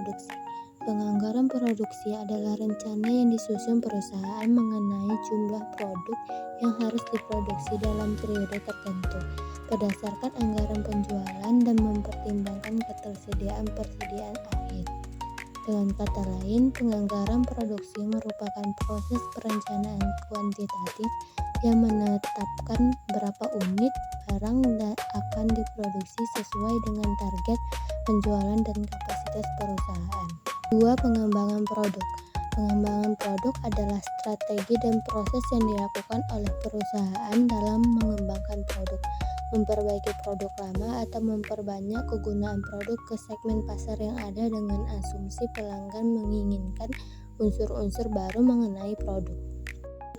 produksi. Penganggaran produksi adalah rencana yang disusun perusahaan mengenai jumlah produk yang harus diproduksi dalam periode tertentu berdasarkan anggaran penjualan dan mempertimbangkan ketersediaan akhir. Dengan kata lain, penganggaran produksi merupakan proses perencanaan kuantitatif yang menetapkan berapa unit barang akan diproduksi sesuai dengan target penjualan dan kapasitas perusahaan. 2. Pengembangan produk. Pengembangan produk adalah strategi dan proses yang dilakukan oleh perusahaan dalam mengembangkan produk, memperbaiki produk lama, atau memperbanyak kegunaan produk ke segmen pasar yang ada dengan asumsi pelanggan menginginkan unsur-unsur baru mengenai produk.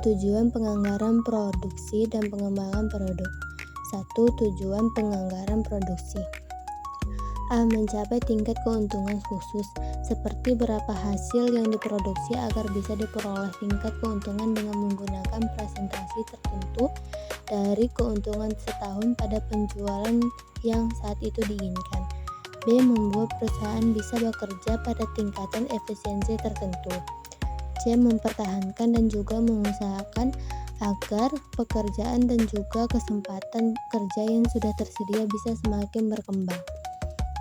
Tujuan penganggaran produksi dan pengembangan produk. 1. Tujuan penganggaran produksi. A. Mencapai tingkat keuntungan khusus, seperti berapa hasil yang diproduksi agar bisa diperoleh tingkat keuntungan dengan menggunakan presentasi tertentu dari keuntungan setahun pada penjualan yang saat itu diinginkan. B. Membuat perusahaan bisa bekerja pada tingkatan efisiensi tertentu. C. Mempertahankan dan juga mengusahakan agar pekerjaan dan juga kesempatan kerja yang sudah tersedia bisa semakin berkembang.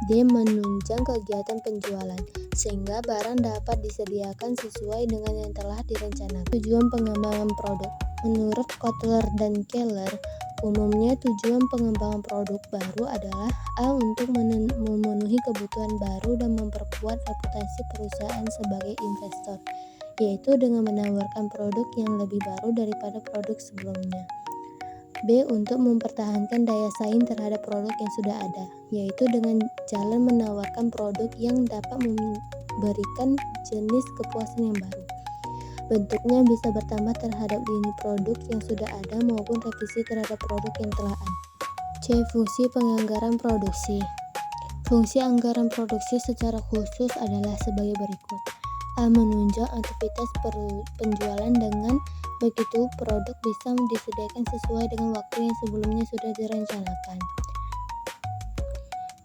D. Menunjang kegiatan penjualan, sehingga barang dapat disediakan sesuai dengan yang telah direncanakan. Tujuan pengembangan produk. Menurut Kotler dan Keller, umumnya tujuan pengembangan produk baru adalah A. Untuk memenuhi kebutuhan baru dan memperkuat reputasi perusahaan sebagai investor, yaitu dengan menawarkan produk yang lebih baru daripada produk sebelumnya. B. Untuk mempertahankan daya saing terhadap produk yang sudah ada, yaitu dengan jalan menawarkan produk yang dapat memberikan jenis kepuasan yang baru. Bentuknya bisa bertambah terhadap lini produk yang sudah ada maupun revisi terhadap produk yang telah ada. C. Fungsi penganggaran produksi. Fungsi anggaran produksi secara khusus adalah sebagai berikut. A. Menunjang aktivitas penjualan, dengan begitu produk bisa disediakan sesuai dengan waktu yang sebelumnya sudah direncanakan.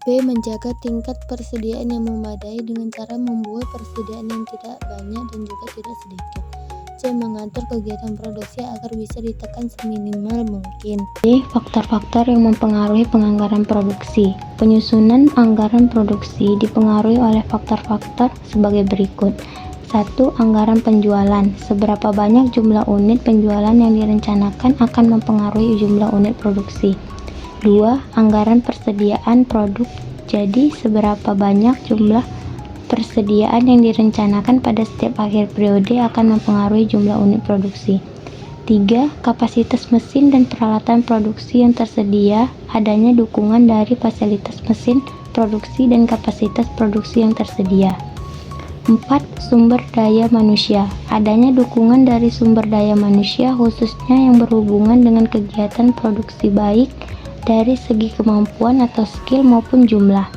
B. Menjaga tingkat persediaan yang memadai dengan cara membuat persediaan yang tidak banyak dan juga tidak sedikit. C. Mengatur kegiatan produksi agar bisa ditekan seminimal mungkin. D. Faktor-faktor yang mempengaruhi penganggaran produksi. Penyusunan anggaran produksi dipengaruhi oleh faktor-faktor sebagai berikut. 1. Anggaran penjualan. Seberapa banyak jumlah unit penjualan yang direncanakan akan mempengaruhi jumlah unit produksi. 2. Anggaran persediaan produk. Jadi, seberapa banyak jumlah persediaan yang direncanakan pada setiap akhir periode akan mempengaruhi jumlah unit produksi. 3. Kapasitas mesin dan peralatan produksi yang tersedia. Adanya dukungan dari fasilitas mesin produksi dan kapasitas produksi yang tersedia. 4. Sumber daya manusia. Adanya dukungan dari sumber daya manusia khususnya yang berhubungan dengan kegiatan produksi baik dari segi kemampuan atau skill maupun jumlah.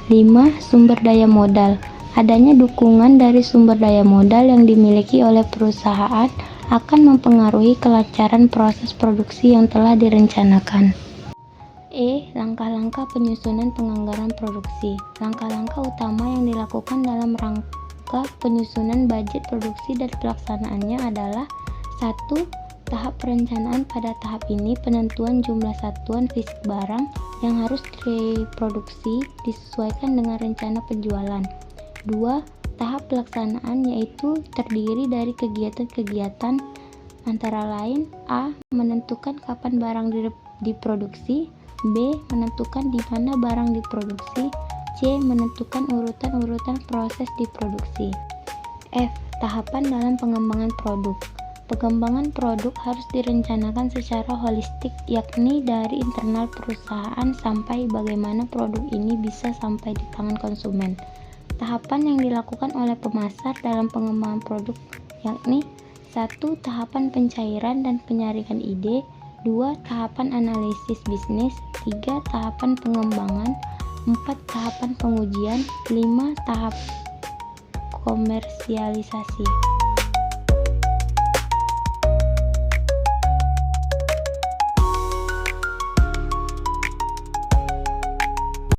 5. Sumber daya modal. Adanya dukungan dari sumber daya modal yang dimiliki oleh perusahaan akan mempengaruhi kelancaran proses produksi yang telah direncanakan. Langkah-langkah penyusunan penganggaran produksi. Langkah-langkah utama yang dilakukan dalam rangka penyusunan budget produksi dan pelaksanaannya adalah 1. Tahap perencanaan. Pada tahap ini, penentuan jumlah satuan fisik barang yang harus diproduksi disesuaikan dengan rencana penjualan. 2. Tahap pelaksanaan, yaitu terdiri dari kegiatan-kegiatan antara lain A. Menentukan kapan barang diproduksi. B. Menentukan di mana barang diproduksi. C. Menentukan urutan-urutan proses diproduksi. F. Tahapan dalam pengembangan produk. Pengembangan produk harus direncanakan secara holistik, yakni dari internal perusahaan sampai bagaimana produk ini bisa sampai di tangan konsumen. Tahapan yang dilakukan oleh pemasar dalam pengembangan produk yakni 1. Tahapan pencairan dan penyaringan ide. 2. Tahapan analisis bisnis. 3. Tahapan pengembangan. 4. Tahapan pengujian. 5. Tahap komersialisasi.